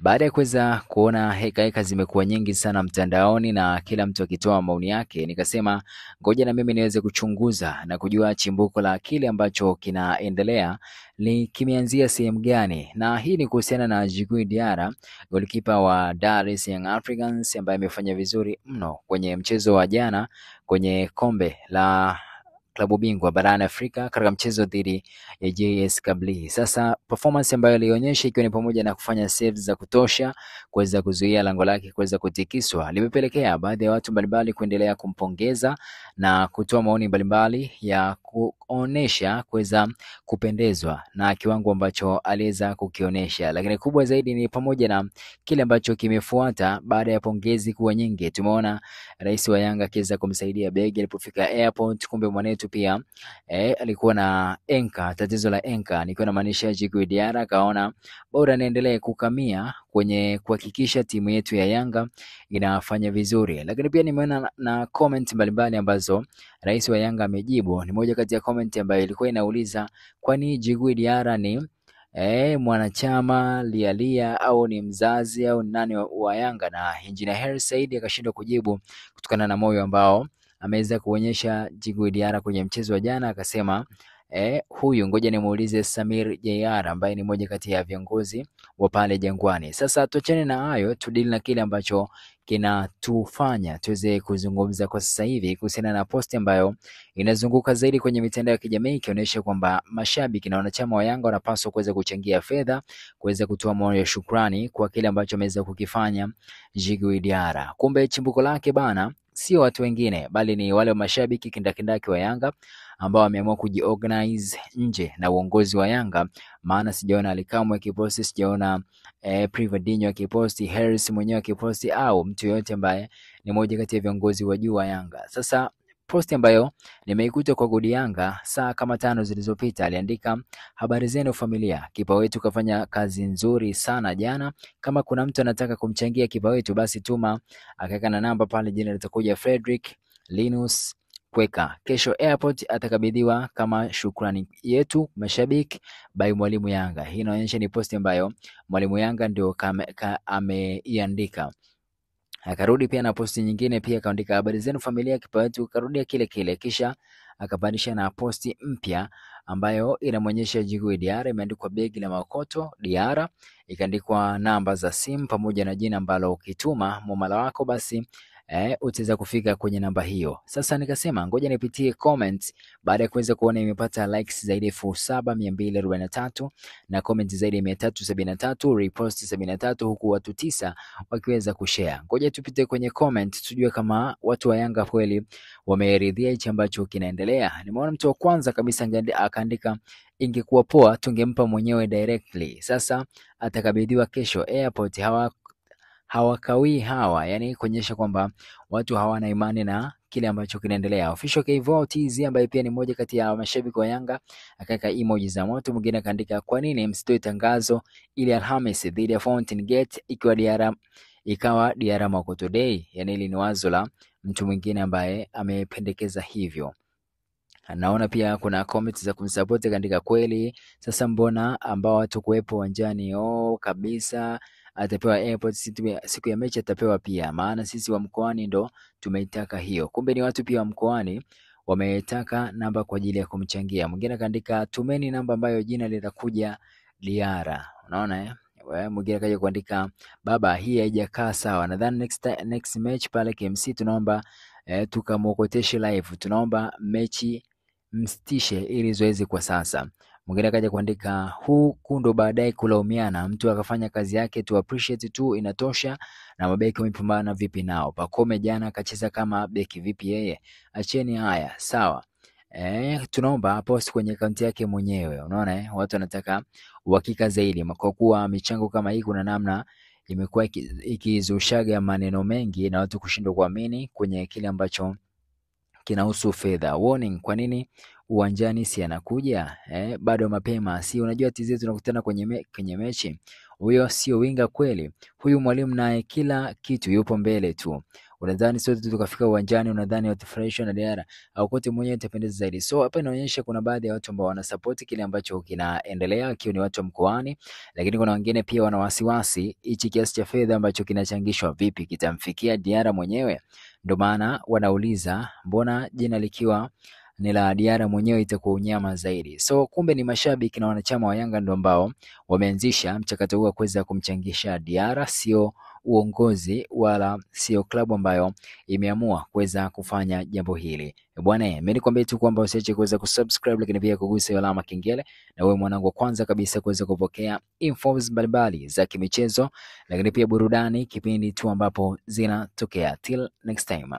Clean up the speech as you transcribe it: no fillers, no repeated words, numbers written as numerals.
Baada ya kuweza kuona heka zimekuwa nyingi sana mtandaoni na kila mtu akitoa maoni yake, nikasema ngoja na mimi niweze kuchunguza na kujua chimbuko la kile ambacho kinaendelea ni kimeanzia sehemu gani. Na hii ni kuhusiana na Djigui Diarra, golikipa wa Dar es Young Africans ambaye amefanya vizuri mno kwenye mchezo wa jana kwenye kombe la klabu bingwa barani Afrika katika mchezo dhidi ya JS Kabylie. Sasa performance ambayo alionyesha ikiwa ni pamoja na kufanya saves za kutosha kuweza kuzuia lango lake kuweza kutikiswa, limepelekea baadhi ya watu mbalimbali kuendelea kumpongeza na kutoa maoni mbalimbali ya kuonesha kuweza kupendezwa na kiwango ambacho aliweza kukionyesha. Lakini kubwa zaidi ni pamoja na kile ambacho kimefuata baada ya pongezi kuwa nyingi. Tumeona rais wa Yanga akiweza kumsaidia begi alipofika airport, kumbe mwanetu pia alikuwa na tatizo la nikiwa na maanisha Djigui Diarra akaona bora niendelee kukamia kwenye kuhakikisha timu yetu ya Yanga inafanya vizuri. Lakini pia nimeona na comment mbalimbali ambazo rais wa Yanga amejibu. Ni moja kati ya comment ambayo ilikuwa inauliza kwani Djigui Diarra ni mwanachama lialia au ni mzazi au nani wa Yanga, na Engineer Hersi Said akashindwa kujibu kutokana na moyo ambao ameweza kuonyesha Djigui Diarra kwenye mchezo wa jana. Akasema huyu ngoja nimuulize Samir JR ambaye ni mmoja kati ya viongozi wa pale Jangwani. Sasa tuachane na hayo, tudili na kile ambacho kinatufanya tuweze kuzungumza kwa sasa hivi kuhusiana na posti ambayo inazunguka zaidi kwenye mitandao ya kijamii ikionyesha kwamba mashabiki na wanachama wa Yanga wanapaswa kuweza kuchangia fedha kuweza kutoa moyo wa shukrani kwa kile ambacho ameweza kukifanya Djigui Diarra. Kumbe chimbuko lake bana sio watu wengine bali ni wale mashabiki kindakindaki wa Yanga ambao wameamua kujiorganize nje na uongozi wa Yanga. Maana sijaona Alikamwe akiposti, sijaona Privadinho akiposti, Harris mwenyewe akiposti au mtu yote ambaye ni moja kati ya viongozi wa juu wa Yanga. Sasa posti ambayo nimeikuta kwa Godi Yanga saa kama 5 zilizopita, aliandika habari zenu familia, kipa wetu kafanya kazi nzuri sana jana, kama kuna mtu anataka kumchangia kipa wetu basi tuma. Akaweka na namba pale, jina litakuja Frederick Linus Kweka. Kesho airport atakabidhiwa kama shukrani yetu mashabiki by Mwalimu Yanga. Hii inaonyesha ni posti ambayo Mwalimu Yanga ndio ameiandika. Akarudi pia na posti nyingine pia akaandika habari zenu familia, kipa wetu karudia kile kile, kisha akabadilisha na posti mpya ambayo inamuonyesha Djigui Diarra, imeandikwa begi la makoto Diarra, ikaandikwa namba za simu pamoja na jina ambalo ukituma muamala wako basi utaweza kufika kwenye namba hiyo. Sasa nikasema ngoja nipitie comments baada ya kuweza kuona imepata likes zaidi ya 7243 na comments zaidi ya 373, repost 73, huku watu 9 wakiweza kushare. Ngoja tupite kwenye comment tujue kama watu wa Yanga kweli wameridhia hichi ambacho kinaendelea. Nimeona mtu wa kwanza kabisa akaandika ingekuwa poa tungempa mwenyewe directly, sasa atakabidhiwa kesho airport. Hawakawii hawa, yani kuonyesha kwamba watu hawana imani na kile ambacho kinaendelea. Official Kevo TZ ambaye pia ni mmoja kati ya mashabiki wa Yanga akaweka emoji za moto. Mwingine akaandika kwa nini msitoe tangazo ili Alhamisi dhidi ya Fountain Gate ikawa Diarra Makoto Day? Yani ili ni wazo la mtu mwingine ambaye amependekeza hivyo. Naona pia kuna comments za kumsupport, kaandika kweli sasa mbona ambao watu kuwepo uwanjani kabisa atapewa airport, siku ya mechi atapewa pia, maana sisi wa mkoani ndo tumeitaka hiyo. Kumbe ni watu pia wa mkoani wametaka namba kwa ajili ya kumchangia. Mwingine kaandika tumeni namba ambayo jina litakuja Diarra. Unaona mwingine kaja kuandika baba hii haijakaa sawa, nadhani next match pale KMC tunaomba tukamwokoteshe live, tunaomba mechi mstishe ili zoezi kwa sasa. Mwingine kaja kuandika kundo baadaye kulaumiana, mtu akafanya kazi yake tu appreciate tu inatosha, na mabeki wamepambana vipi nao? Pacome jana akacheza kama beki vipi yeye? Acheni haya sawa. Tunaomba post kwenye account yake mwenyewe. Unaona watu wanataka uhakika zaidi kwa kuwa michango kama hii kuna namna imekuwa ikizushaga maneno mengi na watu kushindwa kuamini kwenye kile ambacho kinahusu fedha. Warning, kwa nini uwanjani si anakuja? Bado mapema, si unajua tizi tunakutana kwenye mechi. Huyo sio winga kweli. Huyu mwalimu naye kila kitu yupo mbele tu. unadhani sote tukafika uwanjani, unadhani watafurahishwa na Diarra au kote mwenyewe itapendeza zaidi? So hapa inaonyesha kuna baadhi ya watu ambao wana support kile ambacho kinaendelea, ikiwa ni watu wa mkoani, lakini kuna wengine pia wana wasiwasi hichi kiasi cha fedha ambacho kinachangishwa vipi kitamfikia Diarra mwenyewe. Ndio maana wanauliza mbona jina likiwa ni la Diarra mwenyewe itakuwa unyama zaidi. So kumbe ni mashabiki na wanachama wa Yanga ndio ambao wameanzisha mchakato huu wa kuweza kumchangisha Diarra, sio uongozi wala sio klabu ambayo imeamua kuweza kufanya jambo hili. Bwana, mimi nikwambie tu kwamba usiache kuweza kusubscribe, lakini pia kugusa alama kengele, na wewe mwanangu wa kwanza kabisa kuweza kupokea infos mbalimbali za kimichezo, lakini pia burudani kipindi tu ambapo zinatokea. Till next time.